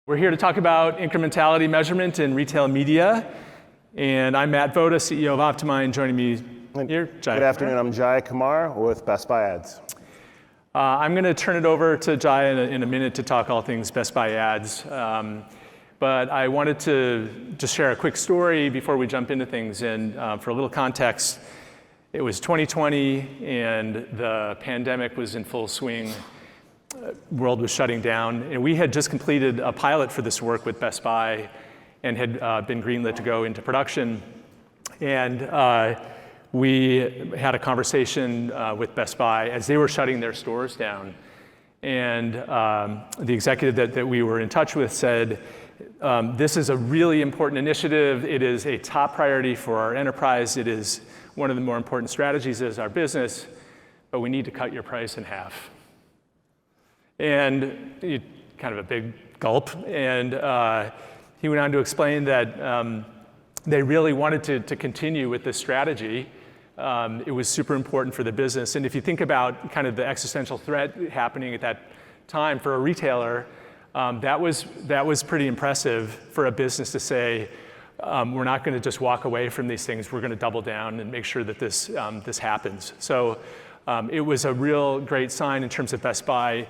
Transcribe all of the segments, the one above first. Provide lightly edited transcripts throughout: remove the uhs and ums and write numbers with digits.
We're here to talk about incrementality measurement in retail media. And I'm Matt Voda, CEO of OptiMine. Joining me here, Jaiah. Good afternoon, I'm Jaiah Kamara with Best Buy Ads. I'm going to turn it over to Jaiah in a minute to talk all things Best Buy Ads. But I wanted to just share a quick story before we jump into things. And for a little context, it was 2020 and the pandemic was in full swing. World was shutting down, and we had just completed a pilot for this work with Best Buy and had been greenlit to go into production. And we had a conversation with Best Buy as they were shutting their stores down. And the executive that we were in touch with said, this is a really important initiative. It is a top priority for our enterprise. It is one of the more important strategies as our business, but we need to cut your price in half. And kind of a big gulp. And he went on to explain that they really wanted to continue with this strategy. It was super important for the business. And if you think about kind of the existential threat happening at that time for a retailer, that was pretty impressive for a business to say, we're not going to just walk away from these things. We're going to double down and make sure that this happens. So it was a real great sign in terms of Best Buy,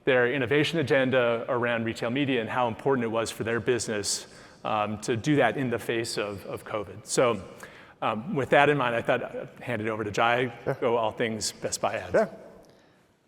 their innovation agenda around retail media and how important it was for their business to do that in the face of COVID. So with that in mind, I thought I'd hand it over to Jaiah, go all things Best Buy Ads. Sure.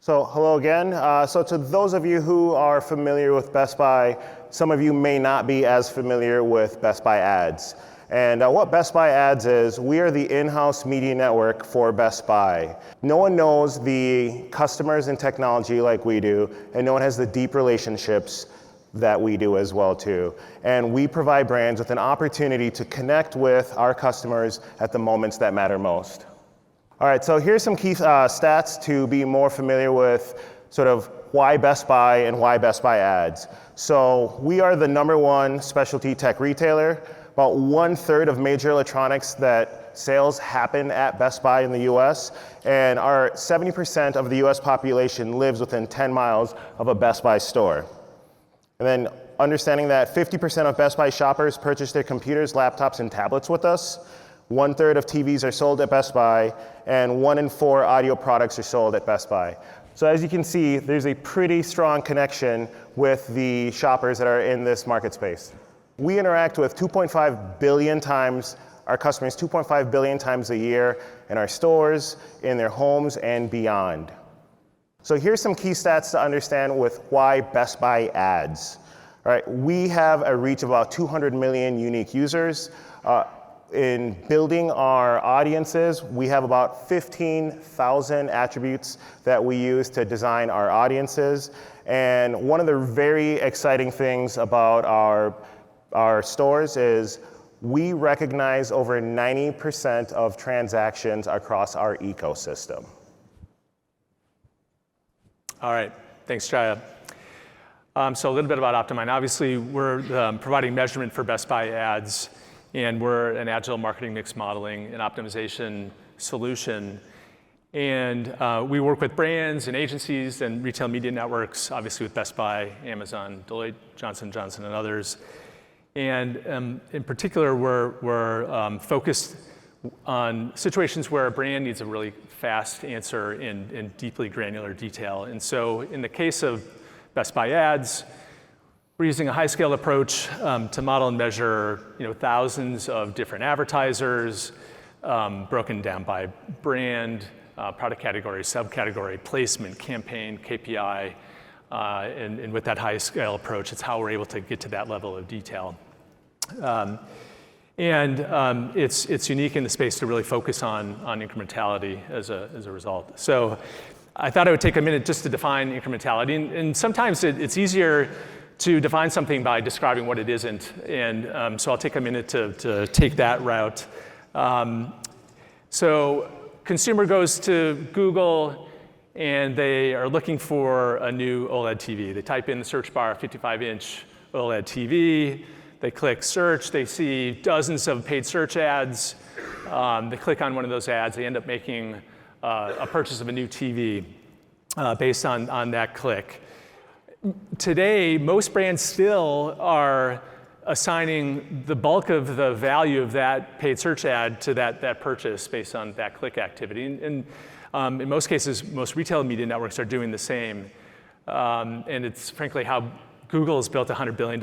So hello again. So to those of you who are familiar with Best Buy, some of you may not be as familiar with Best Buy Ads. And what Best Buy Ads is, we are the in-house media network for Best Buy. No one knows the customers and technology like we do, and no one has the deep relationships that we do as well too. And we provide brands with an opportunity to connect with our customers at the moments that matter most. All right, so here's some key stats to be more familiar with sort of why Best Buy and why Best Buy Ads. So we are the #1 specialty tech retailer. About 1/3 of major electronics that sales happen at Best Buy in the US, and our 70% of the US population lives within 10 miles of a Best Buy store. And then understanding that 50% of Best Buy shoppers purchase their computers, laptops, and tablets with us. 1/3 of TVs are sold at Best Buy, and 1 in 4 audio products are sold at Best Buy. So as you can see, there's a pretty strong connection with the shoppers that are in this market space. We interact with 2.5 billion times, our customers 2.5 billion times a year in our stores, in their homes, and beyond. So here's some key stats to understand with why Best Buy Ads. All right, we have a reach of about 200 million unique users. In building our audiences, we have about 15,000 attributes that we use to design our audiences. And one of the very exciting things about our stores is we recognize over 90% of transactions across our ecosystem. All right, thanks, Jaiah. So a little bit about OptiMine. Obviously, we're providing measurement for Best Buy Ads, and we're an agile marketing mix modeling and optimization solution. And we work with brands and agencies and retail media networks, obviously with Best Buy, Amazon, Deloitte, Johnson & Johnson, and others. And in particular, we're focused on situations where a brand needs a really fast answer in deeply granular detail. And so in the case of Best Buy Ads, we're using a high-scale approach to model and measure thousands of different advertisers, broken down by brand, product category, subcategory, placement, campaign, KPI. And with that high-scale approach, it's how we're able to get to that level of detail. It's unique in the space to really focus on incrementality as a result. So I thought I would take a minute just to define incrementality. And sometimes it's easier to define something by describing what it isn't. And so I'll take a minute to take that route. So consumer goes to Google and they are looking for a new OLED TV. They type in the search bar 55-inch OLED TV. They click search. They see dozens of paid search ads. They click on one of those ads. They end up making a purchase of a new TV based on that click. today, most brands still are assigning the bulk of the value of that paid search ad to that purchase based on that click activity. And in most cases, most retail media networks are doing the same. And it's frankly how Google has built a $100 billion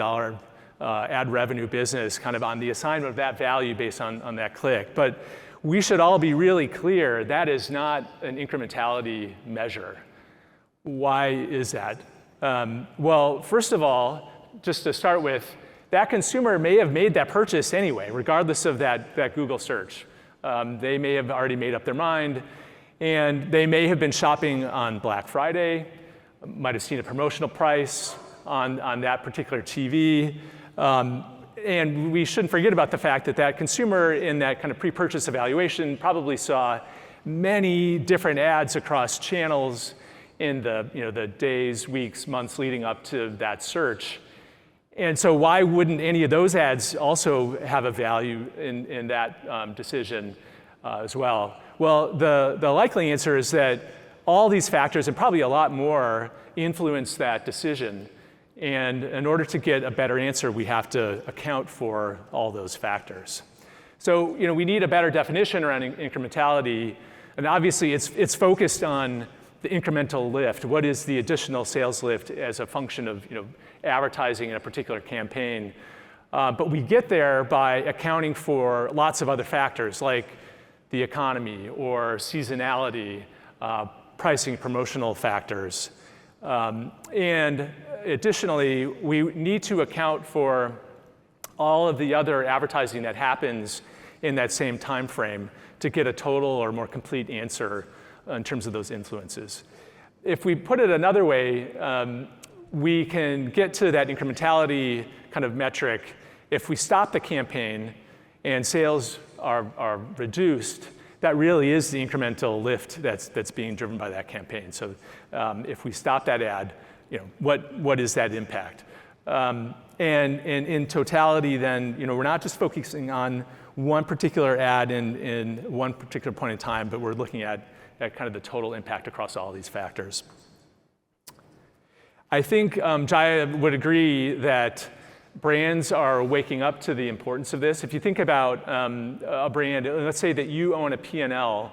ad revenue business kind of on the assignment of that value based on that click. But we should all be really clear that is not an incrementality measure. Why is that? Well, first of all, just to start with, that consumer may have made that purchase anyway, regardless of that Google search. They may have already made up their mind, and they may have been shopping on Black Friday, might have seen a promotional price on that particular TV. And we shouldn't forget about the fact that consumer in that kind of pre-purchase evaluation probably saw many different ads across channels in the days, weeks, months leading up to that search. And so why wouldn't any of those ads also have a value in that decision as well? Well, the likely answer is that all these factors, and probably a lot more, influence that decision. And in order to get a better answer, we have to account for all those factors. So we need a better definition around incrementality. And obviously, it's focused on the incremental lift. What is the additional sales lift as a function of advertising in a particular campaign? But we get there by accounting for lots of other factors like the economy or seasonality, pricing, promotional factors. And additionally, we need to account for all of the other advertising that happens in that same time frame to get a total or more complete answer in terms of those influences. If we put it another way, we can get to that incrementality kind of metric if we stop the campaign and sales are reduced. That really is the incremental lift that's being driven by that campaign. So if we stop that ad, what is that impact? And in totality, then we're not just focusing on one particular ad in one particular point in time, but we're looking at kind of the total impact across all these factors. I think Jaiah would agree that brands are waking up to the importance of this. If you think about a brand, let's say that you own a P&L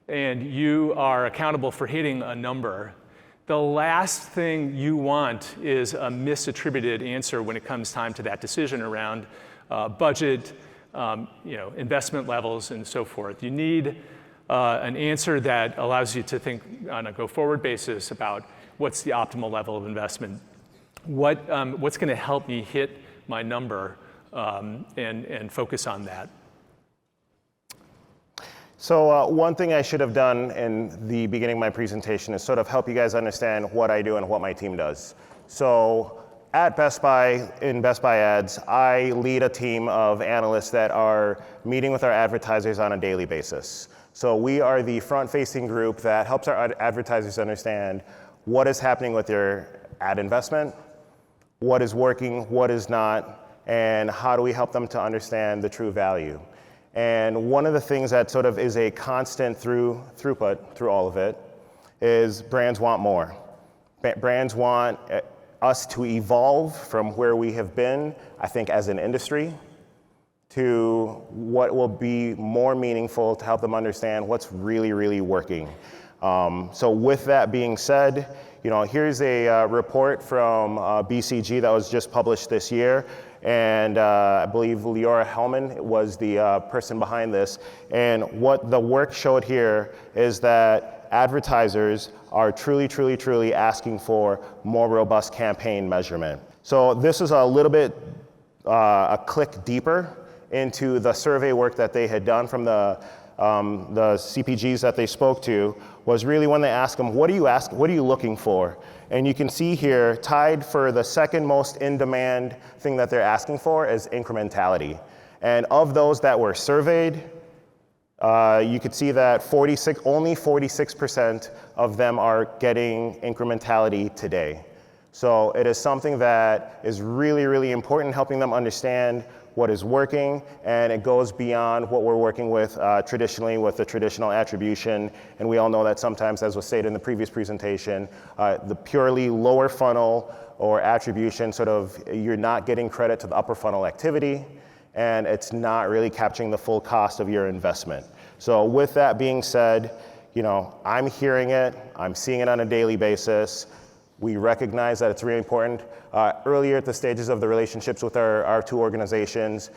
and you are accountable for hitting a number, the last thing you want is a misattributed answer when it comes time to that decision around budget, investment levels, and so forth. You need an answer that allows you to think on a go-forward basis about what's the optimal level of investment, what's going to help me hit my number, and focus on that. So one thing I should have done in the beginning of my presentation is sort of help you guys understand what I do and what my team does. So at Best Buy, in Best Buy Ads, I lead a team of analysts that are meeting with our advertisers on a daily basis. So we are the front-facing group that helps our advertisers understand what is happening with their ad investment, what is working, what is not, and how do we help them to understand the true value. And one of the things that sort of is a constant throughput through all of it is brands want more. Brands want us to evolve from where we have been, I think, as an industry, to what will be more meaningful to help them understand what's really, really working. So with that being said, here's a report from BCG that was just published this year. And I believe Leora Hellman was the person behind this. And what the work showed here is that advertisers are truly, truly, truly asking for more robust campaign measurement. So this is a little bit a click deeper into the survey work that they had done from the CPGs that they spoke to, was really when they asked them, what are you looking for? And you can see here, tied for the second most in-demand thing that they're asking for is incrementality. And of those that were surveyed, you could see that only 46% of them are getting incrementality today. So it is something that is really, really important, helping them understand what is working, and it goes beyond what we're working with traditionally with the traditional attribution. And we all know that sometimes, as was stated in the previous presentation, the purely lower funnel or attribution, sort of, you're not getting credit to the upper funnel activity, and it's not really capturing the full cost of your investment. So with that being said, I'm hearing it, I'm seeing it on a daily basis. We recognize that it's really important. Earlier at the stages of the relationships with our two organizations,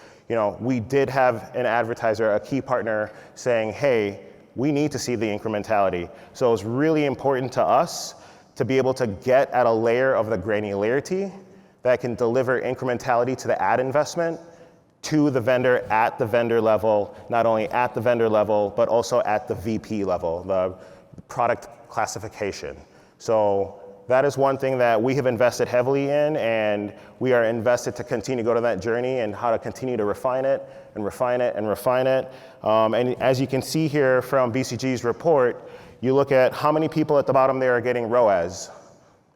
we did have an advertiser, a key partner, saying, hey, we need to see the incrementality. So it's really important to us to be able to get at a layer of the granularity that can deliver incrementality to the ad investment to the vendor at the vendor level, not only at the vendor level, but also at the VP level, the product classification. So that is one thing that we have invested heavily in, and we are invested to continue to go to that journey and how to continue to refine it and refine it and refine it. And as you can see here from BCG's report, you look at how many people at the bottom there are getting ROAS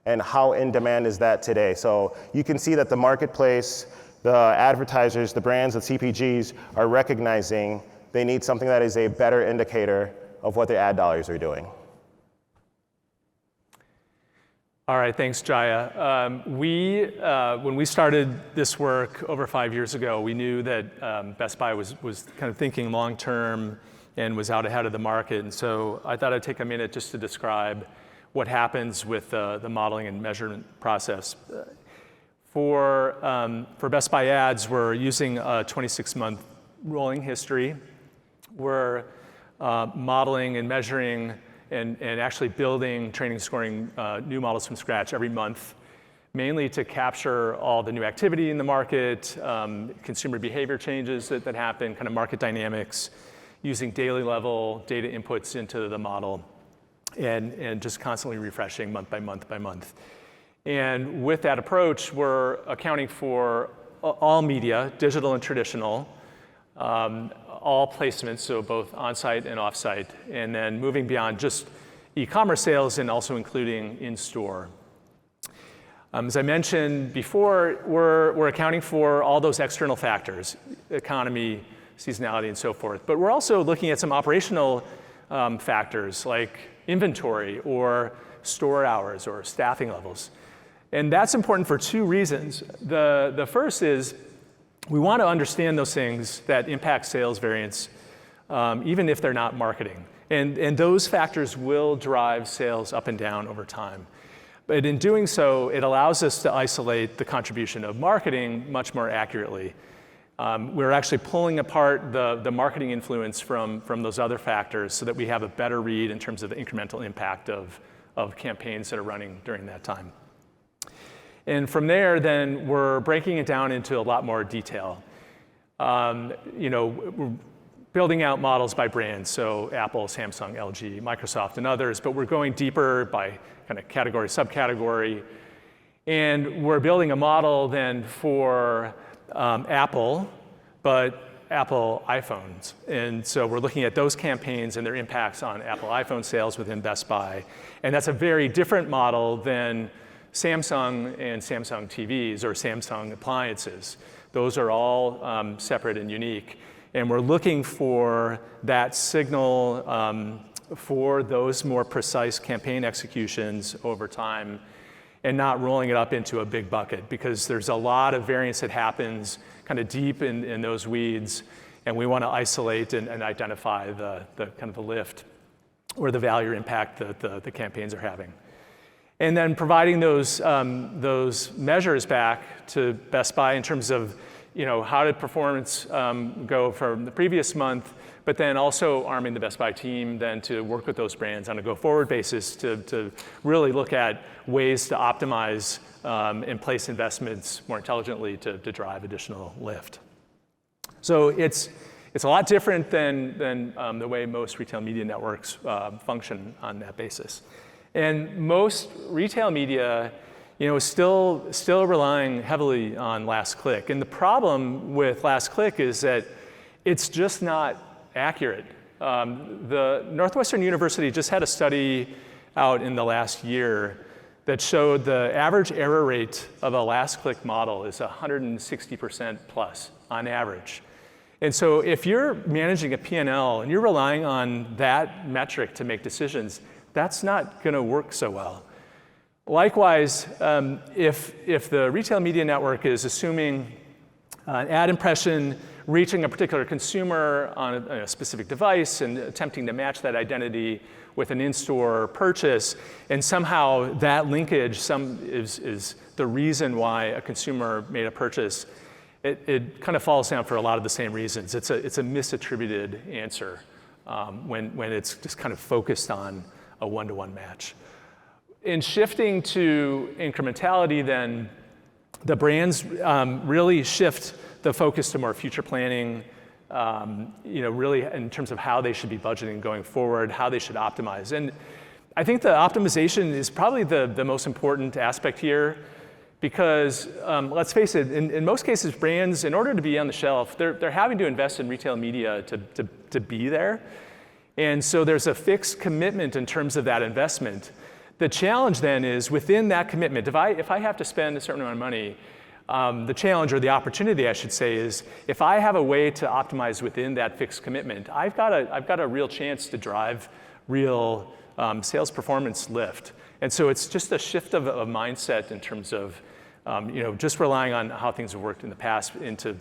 and how in demand is that today. So you can see that the marketplace, the advertisers, the brands, the CPGs are recognizing they need something that is a better indicator of what their ad dollars are doing. All right, thanks, Jaiah. When we started this work over 5 years ago, we knew that Best Buy was kind of thinking long-term and was out ahead of the market. And so I thought I'd take a minute just to describe what happens with the modeling and measurement process. For Best Buy ads, we're using a 26-month rolling history. We're modeling and measuring and actually building, training, scoring new models from scratch every month, mainly to capture all the new activity in the market, consumer behavior changes that happen, kind of market dynamics, using daily level data inputs into the model, and just constantly refreshing month by month by month. And with that approach, we're accounting for all media, digital and traditional, all placements, so both on-site and off-site, and then moving beyond just e-commerce sales and also including in-store. As I mentioned before, we're accounting for all those external factors, economy, seasonality, and so forth. But we're also looking at some operational factors like inventory or store hours or staffing levels. And that's important for two reasons. The first is we want to understand those things that impact sales variance, even if they're not marketing. And those factors will drive sales up and down over time. But in doing so, it allows us to isolate the contribution of marketing much more accurately. We're actually pulling apart the marketing influence from those other factors so that we have a better read in terms of the incremental impact of campaigns that are running during that time. And from there, then, we're breaking it down into a lot more detail. We're building out models by brand, so Apple, Samsung, LG, Microsoft, and others, but we're going deeper by kind of category, subcategory. And we're building a model then for Apple, but Apple iPhones. And so we're looking at those campaigns and their impacts on Apple iPhone sales within Best Buy. And that's a very different model than Samsung and Samsung TVs or Samsung appliances. Those are all separate and unique. And we're looking for that signal for those more precise campaign executions over time and not rolling it up into a big bucket, because there's a lot of variance that happens kind of deep in those weeds, and we want to isolate and identify the kind of the lift or the value or impact that the campaigns are having. And then providing those measures back to Best Buy in terms of how did performance go from the previous month, but then also arming the Best Buy team then to work with those brands on a go-forward basis to really look at ways to optimize and place investments more intelligently to drive additional lift. So it's a lot different than the way most retail media networks function on that basis. And most retail media, is still relying heavily on last click. And the problem with last click is that it's just not accurate. The Northwestern University just had a study out in the last year that showed the average error rate of a last click model is 160% plus on average. And so if you're managing a P&L and you're relying on that metric to make decisions, that's not going to work so well. Likewise, if the retail media network is assuming an ad impression reaching a particular consumer on a specific device and attempting to match that identity with an in-store purchase, and somehow that linkage is the reason why a consumer made a purchase, it kind of falls down for a lot of the same reasons. It's a misattributed answer when it's just kind of focused on a one-to-one match. In shifting to incrementality, then the brands really shift the focus to more future planning, really in terms of how they should be budgeting going forward, how they should optimize. And I think the optimization is probably the most important aspect here, because let's face it, in most cases, brands, in order to be on the shelf, they're having to invest in retail media to be there. And so there's a fixed commitment in terms of that investment. The challenge then is within that commitment, if I have to spend a certain amount of money, the challenge, or the opportunity I should say, is if I have a way to optimize within that fixed commitment, I've got a real chance to drive real sales performance lift. And so it's just a shift of a mindset in terms of just relying on how things have worked in the past into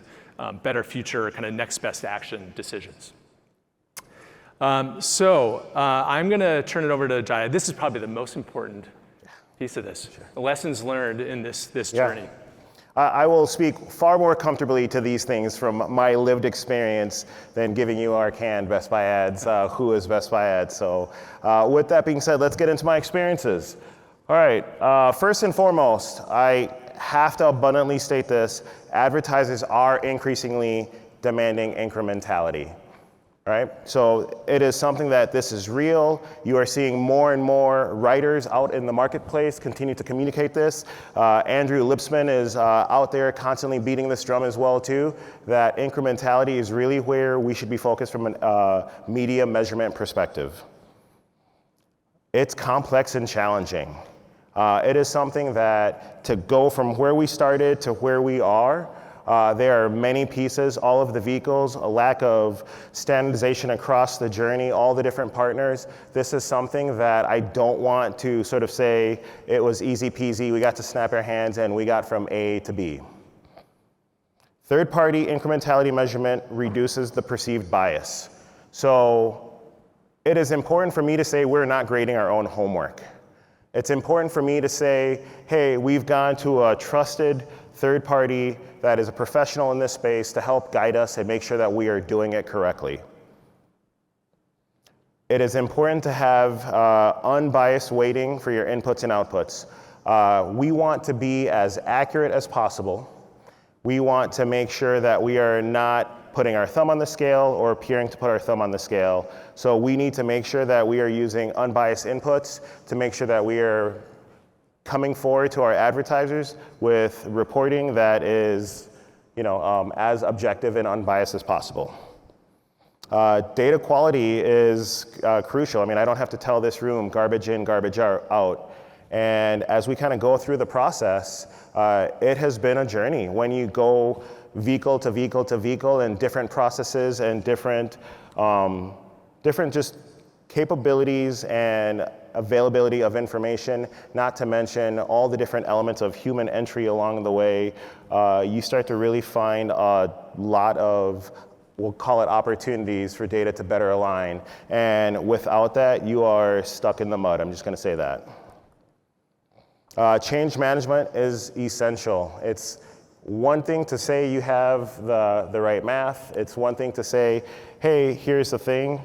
better future kind of next best action decisions. So I'm going to turn it over to Jaiah. This is probably the most important piece of this. Sure. The lessons learned in this journey. I will speak far more comfortably to these things from my lived experience than giving you our canned Best Buy ads, who is Best Buy ads. So with that being said, let's get into my experiences. All right, first and foremost, I have to abundantly state this: advertisers are increasingly demanding incrementality. Right? So it is something that this is real. You are seeing more and more writers out in the marketplace continue to communicate this. Andrew Lipsman is out there constantly beating this drum as well too, that incrementality is really where we should be focused from a media measurement perspective. It's complex and challenging. It is something that to go from where we started to where we are, there are many pieces, all of the vehicles, a lack of standardization across the journey, all the different partners. This is something that I don't want to sort of say it was easy peasy, we got to snap our hands and we got from A to B. Third-party incrementality measurement reduces the perceived bias. So it is important for me to say we're not grading our own homework. It's important for me to say, hey, we've gone to a trusted third party that is a professional in this space to help guide us and make sure that we are doing it correctly. It is important to have unbiased weighting for your inputs and outputs. We want to be as accurate as possible. We want to make sure that we are not putting our thumb on the scale or appearing to put our thumb on the scale. So we need to make sure that we are using unbiased inputs to make sure that we are coming forward to our advertisers with reporting that is, as objective and unbiased as possible. Data quality is crucial. I mean, I don't have to tell this room garbage in, garbage out. And as we kind of go through the process, it has been a journey. When you go vehicle to vehicle to vehicle and different processes and different just capabilities and availability of information, not to mention all the different elements of human entry along the way, you start to really find a lot of, we'll call it opportunities for data to better align. And without that, you are stuck in the mud. I'm just going to say that. Change management is essential. It's one thing to say you have the right math. It's one thing to say, hey, here's the thing.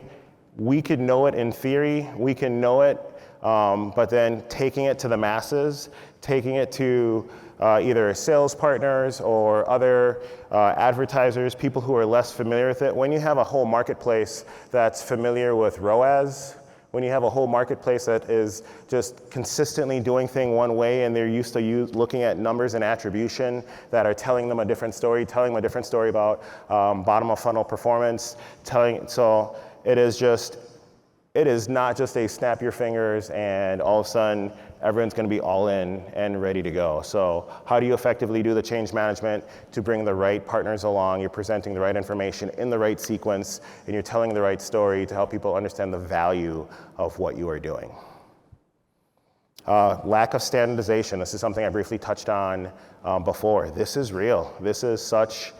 We could know it in theory. We can know it. But then taking it to the masses, taking it to either sales partners or other advertisers, people who are less familiar with it. When you have a whole marketplace that's familiar with ROAS, when you have a whole marketplace that is just consistently doing things one way and they're used to looking at numbers and attribution that are telling them a different story about bottom of funnel performance, so it is not just a snap your fingers and all of a sudden everyone's going to be all in and ready to go. So how do you effectively do the change management to bring the right partners along? You're presenting the right information in the right sequence, and you're telling the right story to help people understand the value of what you are doing. Lack of standardization. This is something I briefly touched on before. This is real. This is such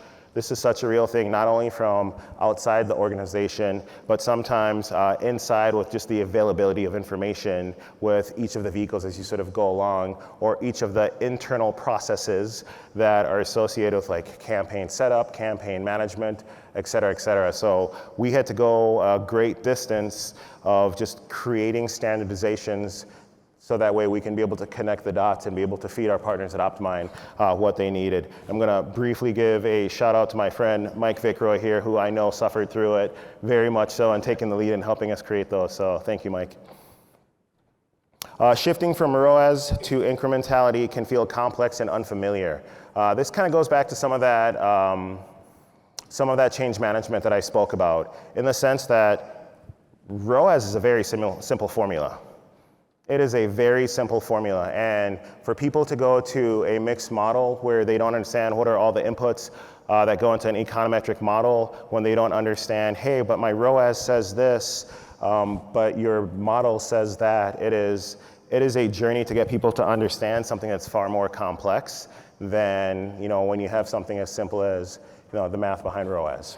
a real thing, not only from outside the organization, but sometimes inside with just the availability of information with each of the vehicles as you sort of go along, or each of the internal processes that are associated with like campaign setup, campaign management, et cetera, et cetera. So we had to go a great distance of just creating standardizations so that way we can be able to connect the dots and be able to feed our partners at OptiMine what they needed. I'm gonna briefly give a shout out to my friend Mike Vickroy here, who I know suffered through it very much so and taking the lead in helping us create those. So thank you, Mike. Shifting from ROAS to incrementality can feel complex and unfamiliar. This kind of goes back to some of that change management that I spoke about, in the sense that ROAS is a very simple formula. It is a very simple formula, and for people to go to a mixed model where they don't understand what are all the inputs that go into an econometric model, when they don't understand, hey, but my ROAS says this, but your model says that, it is a journey to get people to understand something that's far more complex than when you have something as simple as the math behind ROAS.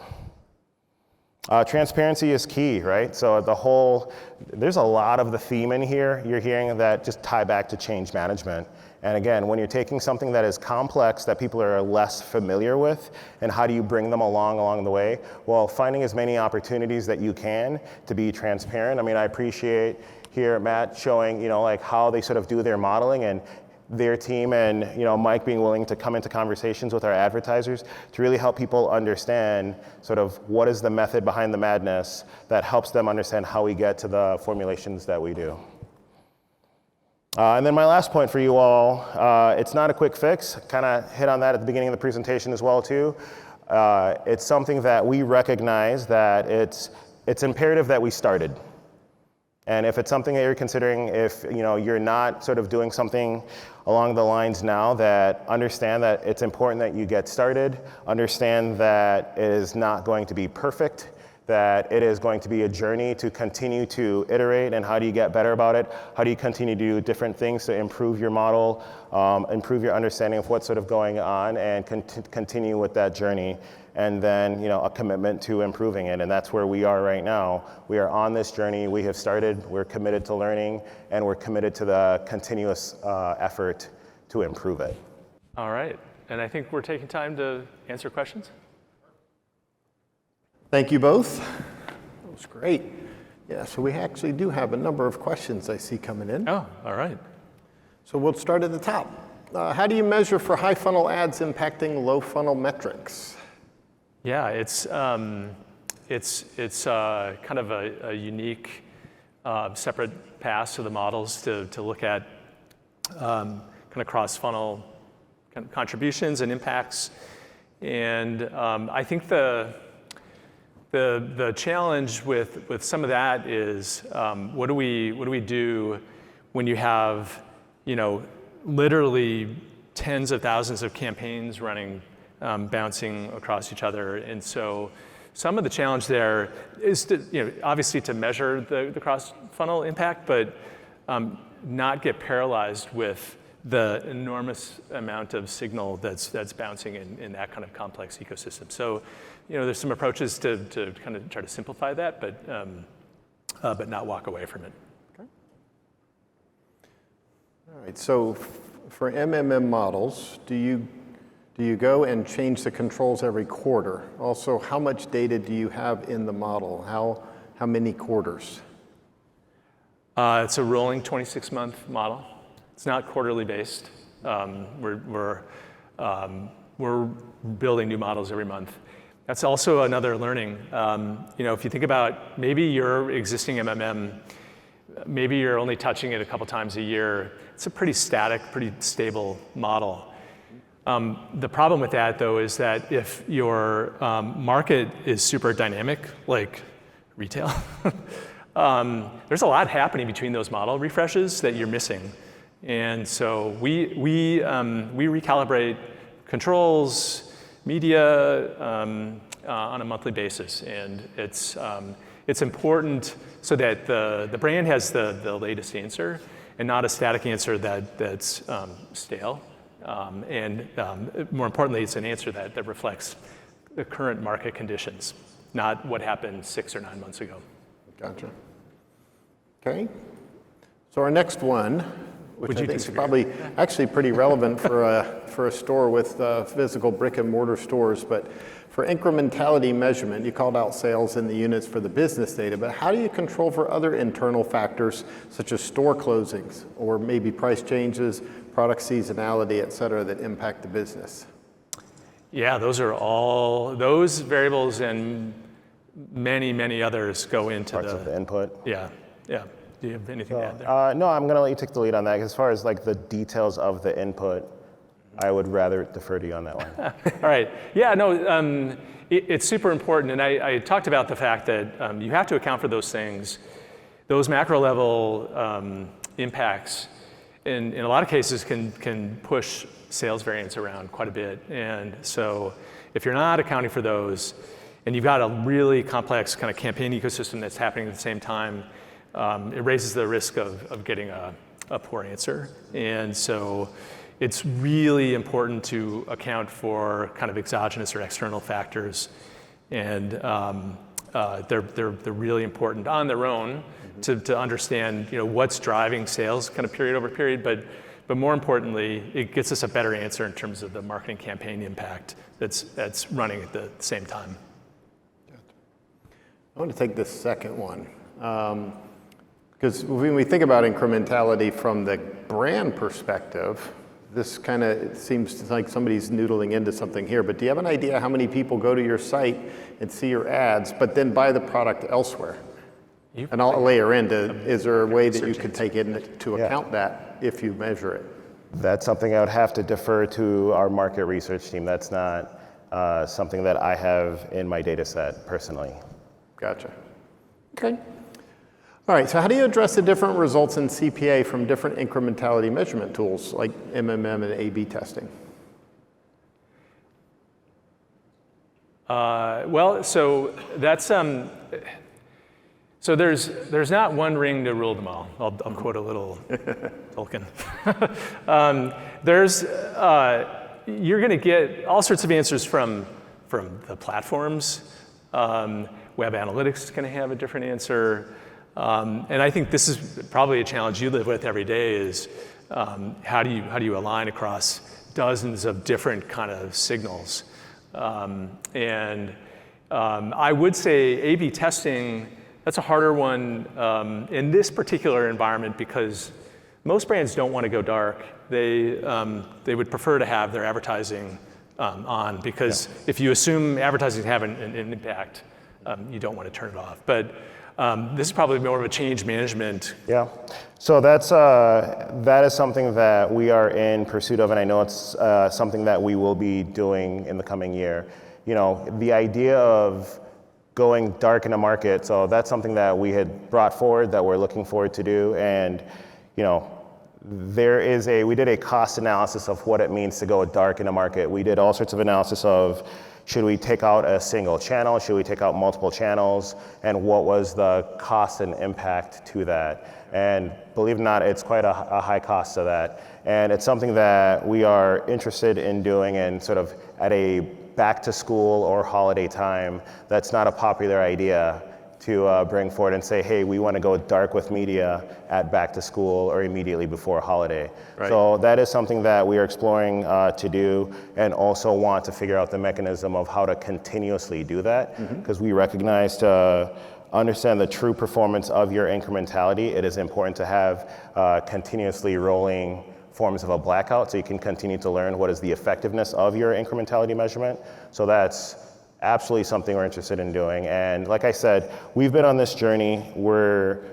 Transparency is key, right? So there's a lot of the theme in here you're hearing that just tie back to change management. And again, when you're taking something that is complex that people are less familiar with, and how do you bring them along the way? Well, finding as many opportunities that you can to be transparent. I mean, I appreciate here Matt showing, like how they sort of do their modeling, and their team and Mike being willing to come into conversations with our advertisers to really help people understand sort of what is the method behind the madness that helps them understand how we get to the formulations that we do. And then my last point for you all, it's not a quick fix. Kind of hit on that at the beginning of the presentation as well too. It's something that we recognize that it's imperative that we started. And if it's something that you're considering, if you're not sort of doing something along the lines now, that understand that it's important that you get started, understand that it is not going to be perfect, that it is going to be a journey to continue to iterate, and how do you get better about it? How do you continue to do different things to improve your model, improve your understanding of what's sort of going on, and continue with that journey. And then a commitment to improving it, and that's where we are right now. We are on this journey. We have started. We're committed to learning, and we're committed to the continuous effort to improve it. All right, and I think we're taking time to answer questions. Thank you both. That was great. Yeah, so we actually do have a number of questions I see coming in. Oh, all right. So we'll start at the top. How do you measure for high funnel ads impacting low funnel metrics? Yeah, it's kind of a unique separate pass to the models to look at kind of cross-funnel kind of contributions and impacts. And I think the challenge with some of that is what do we do when you have literally tens of thousands of campaigns running, bouncing across each other. And so some of the challenge there is to, obviously to measure the cross-funnel impact, but not get paralyzed with the enormous amount of signal that's bouncing in that kind of complex ecosystem. So, there's some approaches to kind of try to simplify that, but not walk away from it. Okay. All right, so for MMM models, do you go and change the controls every quarter? Also, how much data do you have in the model? How many quarters? It's a rolling 26-month model. It's not quarterly based. We're building new models every month. That's also another learning. If you think about maybe your existing MMM, maybe you're only touching it a couple times a year. It's a pretty static, pretty stable model. The problem with that, though, is that if your market is super dynamic, like retail, there's a lot happening between those model refreshes that you're missing. And so we recalibrate controls, media on a monthly basis, and it's important so that the brand has the latest answer and not a static answer that's stale. And more importantly, it's an answer that reflects the current market conditions, not what happened 6 or 9 months ago. Gotcha. Okay. So our next one, which I think is probably actually pretty relevant for a store with physical brick and mortar stores, but for incrementality measurement, you called out sales in the units for the business data, but how do you control for other internal factors such as store closings or maybe price changes, product seasonality, et cetera, that impact the business? Yeah, those variables and many others go into Parts of the input. Yeah. Do you have anything to add there? No, I'm gonna let you take the lead on that. As far as like the details of the input, I would rather defer to you on that one. All right. Yeah, no, it's super important. And I talked about the fact that you have to account for those things, those macro level impacts, in a lot of cases can push sales variance around quite a bit. And so if you're not accounting for those, and you've got a really complex kind of campaign ecosystem that's happening at the same time, it raises the risk of getting a poor answer. And so it's really important to account for kind of exogenous or external factors. And they're really important on their own to understand what's driving sales kind of period over period, but more importantly, it gets us a better answer in terms of the marketing campaign impact that's running at the same time. I want to take this second one. Because when we think about incrementality from the brand perspective, this kind of seems like somebody's noodling into something here, but do you have an idea how many people go to your site and see your ads, but then buy the product elsewhere? And I'll layer into, is there a way that you could take into account that if you measure it? That's something I would have to defer to our market research team. That's not something that I have in my data set personally. Gotcha. Okay. All right, so how do you address the different results in CPA from different incrementality measurement tools like MMM and A/B testing? Well, so that's so there's not one ring to rule them all. I'll quote a little Tolkien. You're going to get all sorts of answers from the platforms. Web analytics is going to have a different answer. And I think this is probably a challenge you live with every day is how do you align across dozens of different kind of signals? I would say A/B testing, that's a harder one in this particular environment because most brands don't want to go dark. They would prefer to have their advertising on because if you assume advertising is having an impact, you don't want to turn it off. But this is probably more of a change management. Yeah, so that is something that we are in pursuit of, and I know it's something that we will be doing in the coming year. The idea of going dark in a market, so that's something that we had brought forward that we're looking forward to do, and we did a cost analysis of what it means to go dark in a market. We did all sorts of analysis of should we take out a single channel, should we take out multiple channels, and what was the cost and impact to that. And believe it or not, it's quite a high cost to that. And it's something that we are interested in doing and sort of at a back to school or holiday time, that's not a popular idea to bring forward and say, hey, we want to go dark with media at back to school or immediately before holiday. Right. So that is something that we are exploring to do and also want to figure out the mechanism of how to continuously do that because we recognize to understand the true performance of your incrementality, it is important to have continuously rolling forms of a blackout so you can continue to learn what is the effectiveness of your incrementality measurement. So that's absolutely something we're interested in doing. And like I said, we've been on this journey. We're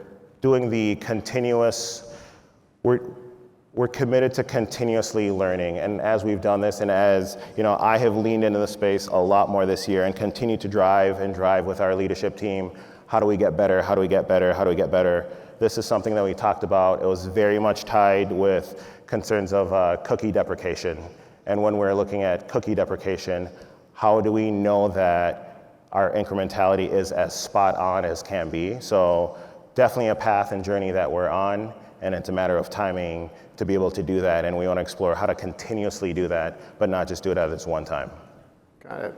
doing the continuous, we're committed to continuously learning. And as we've done this, and as I have leaned into the space a lot more this year and continue to drive with our leadership team, how do we get better? How do we get better? How do we get better? this is something that we talked about. It was very much tied with concerns of cookie deprecation. And when we're looking at cookie deprecation, how do we know that our incrementality is as spot on as can be? So definitely a path and journey that we're on, and it's a matter of timing to be able to do that. And we want to explore how to continuously do that, but not just do it at this one time. Got it.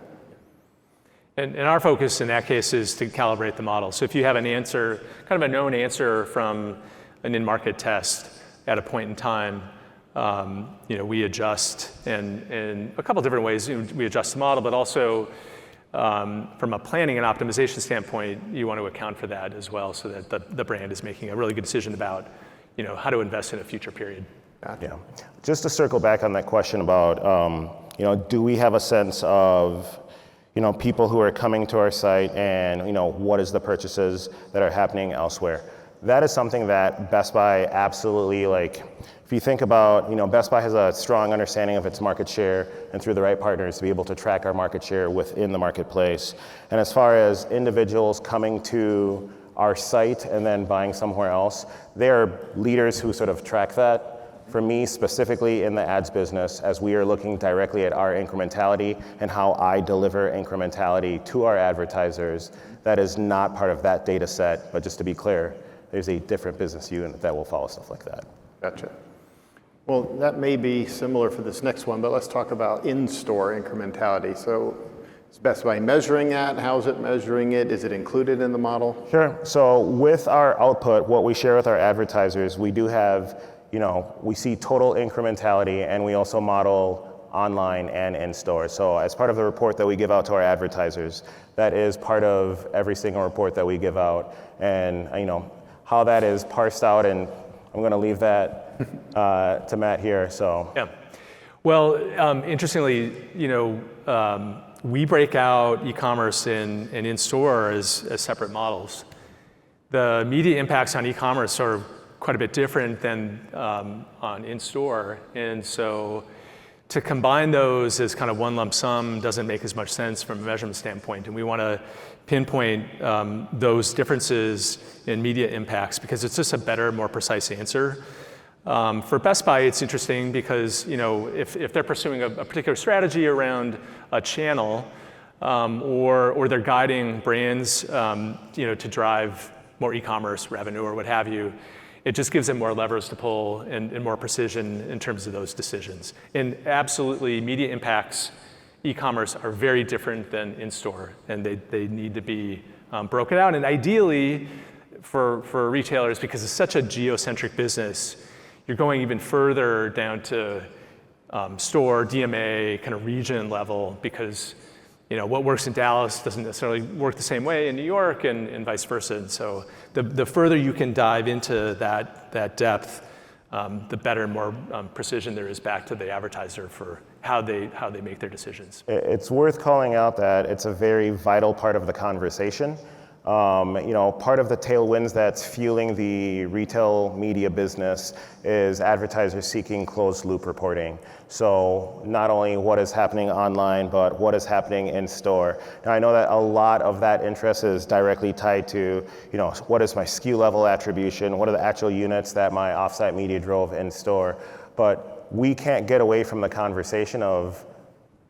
And our focus in that case is to calibrate the model. So if you have an answer, kind of a known answer from an in-market test at a point in time, we adjust in a couple different ways. We adjust the model, but also from a planning and optimization standpoint, you want to account for that as well, so that the brand is making a really good decision about how to invest in a future period. Yeah. Just to circle back on that question about, do we have a sense of people who are coming to our site and, what is the purchases that are happening elsewhere? That is something that Best Buy absolutely, if you think about, Best Buy has a strong understanding of its market share, and through the right partners to be able to track our market share within the marketplace. And as far as individuals coming to our site and then buying somewhere else, they are leaders who sort of track that. For me, specifically in the ads business, as we are looking directly at our incrementality and how I deliver incrementality to our advertisers, that is not part of that data set. But just to be clear, there's a different business unit that will follow stuff like that. Gotcha. Well, that may be similar for this next one, but let's talk about in-store incrementality. So is Best Buy measuring that? How is it measuring it? Is it included in the model? Sure. So with our output, what we share with our advertisers, we do have we see total incrementality, and we also model online and in-store. So as part of the report that we give out to our advertisers, that is part of every single report that we give out. And how that is parsed out, and I'm going to leave that to Matt here. So yeah. Well, interestingly, we break out e-commerce and in-store as separate models. The media impacts on e-commerce are quite a bit different than on in-store. And so to combine those as kind of one lump sum doesn't make as much sense from a measurement standpoint. And we want to pinpoint those differences in media impacts because it's just a better, more precise answer. For Best Buy, it's interesting because if they're pursuing a particular strategy around a channel or they're guiding brands to drive more e-commerce revenue or what have you, it just gives them more levers to pull and more precision in terms of those decisions. And absolutely, media impacts e-commerce are very different than in-store, and they need to be broken out. And ideally, for retailers, because it's such a geocentric business, you're going even further down to store, DMA, kind of region level, because what works in Dallas doesn't necessarily work the same way in New York and vice versa. And so the further you can dive into that depth, the better and more precision there is back to the advertiser for how they make their decisions. It's worth calling out that it's a very vital part of the conversation. Part of the tailwinds that's fueling the retail media business is advertisers seeking closed loop reporting. So not only what is happening online, but what is happening in store. Now I know that a lot of that interest is directly tied to, what is my SKU level attribution? What are the actual units that my offsite media drove in store? But we can't get away from the conversation of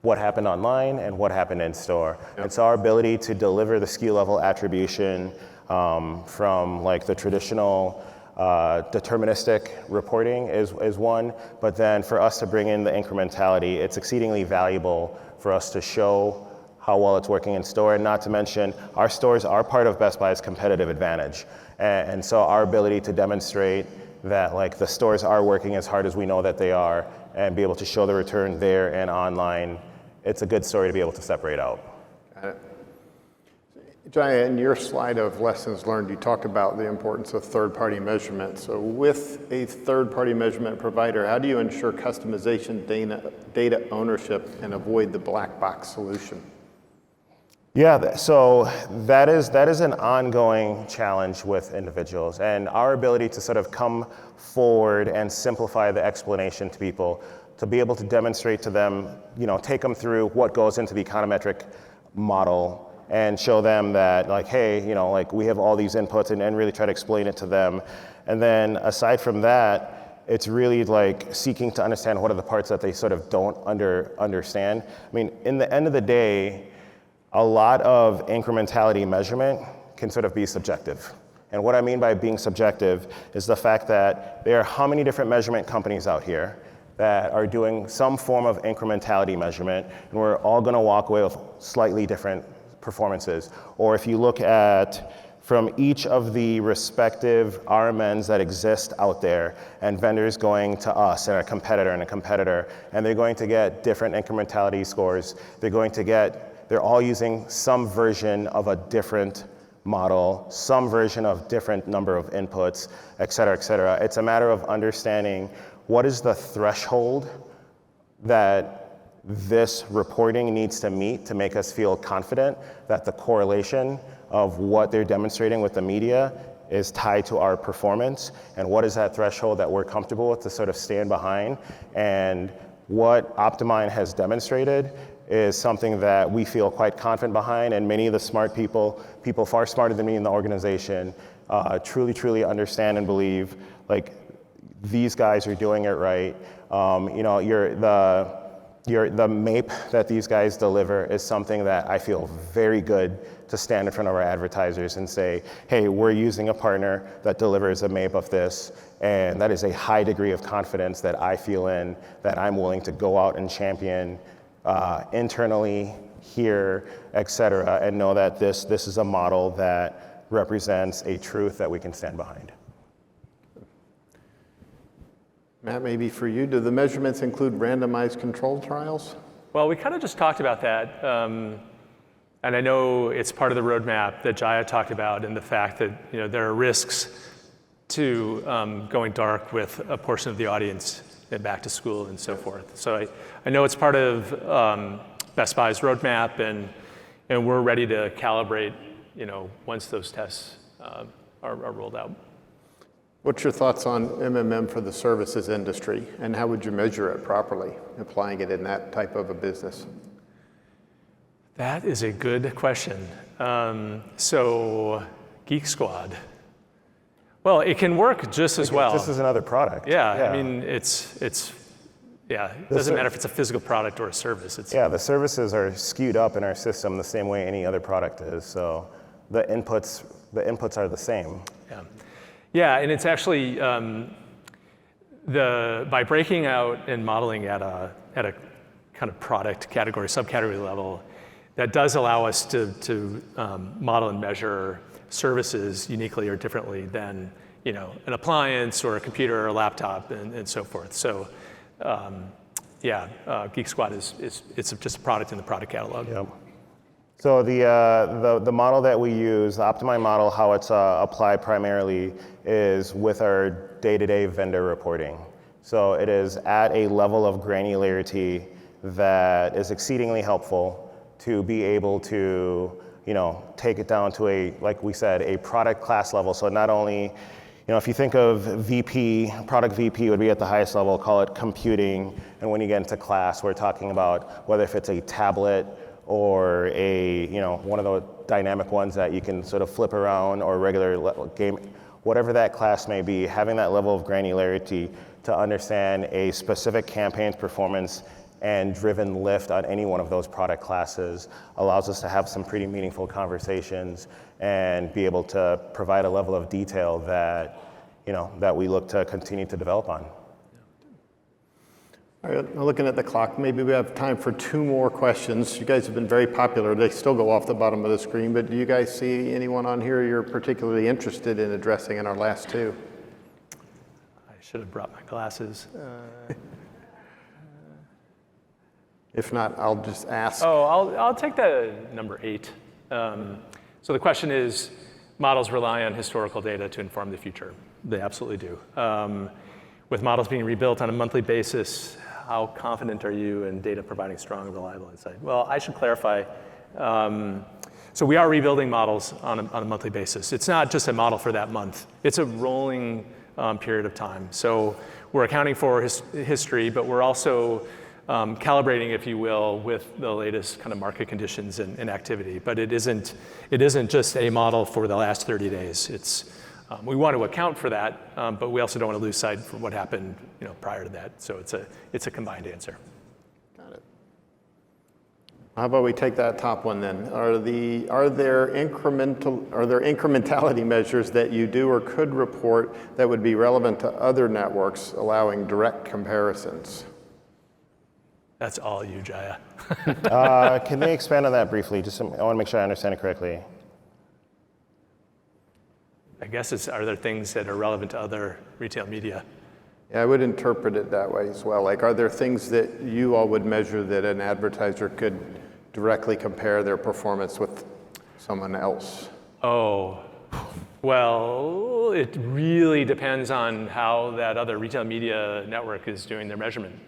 what happened online and what happened in store. Yep. And so our ability to deliver the SKU level attribution from the traditional deterministic reporting is one, but then for us to bring in the incrementality, it's exceedingly valuable for us to show how well it's working in store, and not to mention our stores are part of Best Buy's competitive advantage. And so our ability to demonstrate that the stores are working as hard as we know that they are and be able to show the return there and online, it's a good story to be able to separate out. Got it. Jaiah, in your slide of lessons learned, you talked about the importance of third-party measurement. So with a third-party measurement provider, how do you ensure customization, data ownership, and avoid the black box solution? Yeah, so that is an ongoing challenge with individuals, and our ability to sort of come forward and simplify the explanation to people, to be able to demonstrate to them, take them through what goes into the econometric model and show them that like, hey, you know, like we have all these inputs and really try to explain it to them. And then aside from that, it's really like seeking to understand what are the parts that they sort of don't understand. I mean, in the end of the day, a lot of incrementality measurement can sort of be subjective. And what I mean by being subjective is the fact that there are how many different measurement companies out here that are doing some form of incrementality measurement, and we're all gonna walk away with slightly different performances. Or if you look at from each of the respective RMNs that exist out there, and vendors going to us and a competitor, and they're going to get different incrementality scores. They're all using some version of a different model, some version of different number of inputs, et cetera, et cetera. It's a matter of understanding what is the threshold that this reporting needs to meet to make us feel confident that the correlation of what they're demonstrating with the media is tied to our performance, and what is that threshold that we're comfortable with to sort of stand behind. And what OptiMine has demonstrated is something that we feel quite confident behind, and many of the smart people far smarter than me in the organization, truly understand and believe like these guys are doing it right. You know, the MAPE that these guys deliver is something that I feel very good to stand in front of our advertisers and say, hey, we're using a partner that delivers a MAPE of this, and that is a high degree of confidence that I feel in, that I'm willing to go out and champion internally here, et cetera, and know that this is a model that represents a truth that we can stand behind. Matt, maybe for you, do the measurements include randomized controlled trials? Well, we kind of just talked about that. And I know it's part of the roadmap that Jaiah talked about, and the fact that, you know, there are risks to going dark with a portion of the audience and back to school and so forth. So I know it's part of Best Buy's roadmap, and we're ready to calibrate, you know, once those tests are rolled out. What's your thoughts on MMM for the services industry, and how would you measure it properly, applying it in that type of a business? That is a good question. So Geek Squad. Well, it can work just as well. This is another product. Yeah, I mean, it doesn't matter if it's a physical product or a service. Yeah, the services are skewed up in our system the same way any other product is. So the inputs are the same. Yeah, and it's actually by breaking out and modeling at a kind of product category, subcategory level, that does allow us to model and measure services uniquely or differently than, you know, an appliance or a computer or a laptop and so forth. So Geek Squad it's just a product in the product catalog. Yep. So the model that we use, the OptiMine model, how it's applied primarily is with our day-to-day vendor reporting. So it is at a level of granularity that is exceedingly helpful to be able to, you know, take it down to a, like we said, a product class level. So not only, you know, if you think of VP, product VP would be at the highest level, call it computing. And when you get into class, we're talking about whether if it's a tablet or a, you know, one of the dynamic ones that you can sort of flip around, or regular game, whatever that class may be, having that level of granularity to understand a specific campaign's performance and driven lift on any one of those product classes allows us to have some pretty meaningful conversations and be able to provide a level of detail that, you know, that we look to continue to develop on. All right, looking at the clock, maybe we have time for 2 more questions. You guys have been very popular. They still go off the bottom of the screen, but do you guys see anyone on here you're particularly interested in addressing in our last 2? I should have brought my glasses. If not, I'll just ask. Oh, I'll take the number 8. So the question is, models rely on historical data to inform the future. They absolutely do. With models being rebuilt on a monthly basis, how confident are you in data providing strong and reliable insight? Well, I should clarify. So we are rebuilding models on a monthly basis. It's not just a model for that month. It's a rolling period of time. So we're accounting for history, but we're also calibrating, if you will, with the latest kind of market conditions and activity. But it isn't just a model for the last 30 days. We want to account for that, but we also don't want to lose sight from what happened, prior to that. So it's a combined answer. Got it. How about we take that top one then? Are there incrementality measures that you do or could report that would be relevant to other networks, allowing direct comparisons? That's all you, Jaiah. Can they expand on that briefly? I want to make sure I understand it correctly. I guess are there things that are relevant to other retail media? Yeah, I would interpret it that way as well. Like, are there things that you all would measure that an advertiser could directly compare their performance with someone else? Oh, well, it really depends on how that other retail media network is doing their measurement.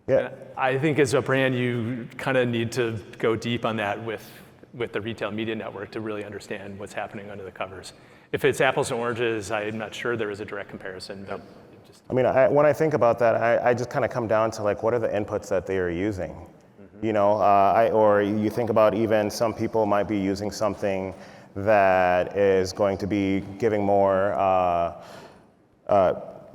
Yeah. I think as a brand, you kind of need to go deep on that with the retail media network to really understand what's happening under the covers. If it's apples and oranges, I'm not sure there is a direct comparison. But I mean, when I think about that, I just kind of come down to like, what are the inputs that they are using? Or you think about even some people might be using something that is going to be giving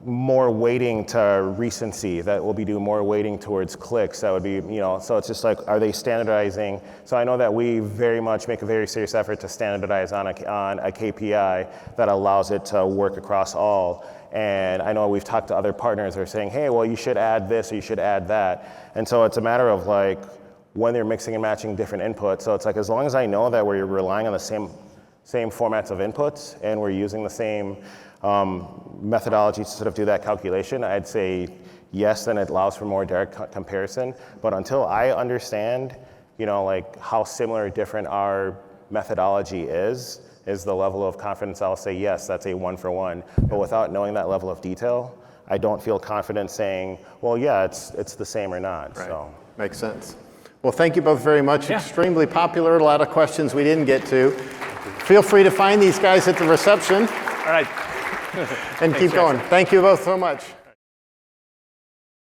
more weighting to recency, that will be doing more weighting towards clicks. That would be, so it's just like, are they standardizing? So I know that we very much make a very serious effort to standardize on a KPI that allows it to work across all. And I know we've talked to other partners that are saying, hey, well, you should add this or you should add that. And so it's a matter of like, when they're mixing and matching different inputs. So it's like, as long as I know that we're relying on the same formats of inputs and we're using the same methodology to sort of do that calculation, I'd say yes, then it allows for more direct comparison. But until I understand, like how similar or different our methodology is the level of confidence I'll say yes, that's a 1-for-1. But without knowing that level of detail, I don't feel confident saying, well, yeah, it's the same or not. Right. So makes sense. Well, thank you both very much. Yeah. Extremely popular. A lot of questions we didn't get to. Feel free to find these guys at the reception. All right. And keep going. Thank you both so much.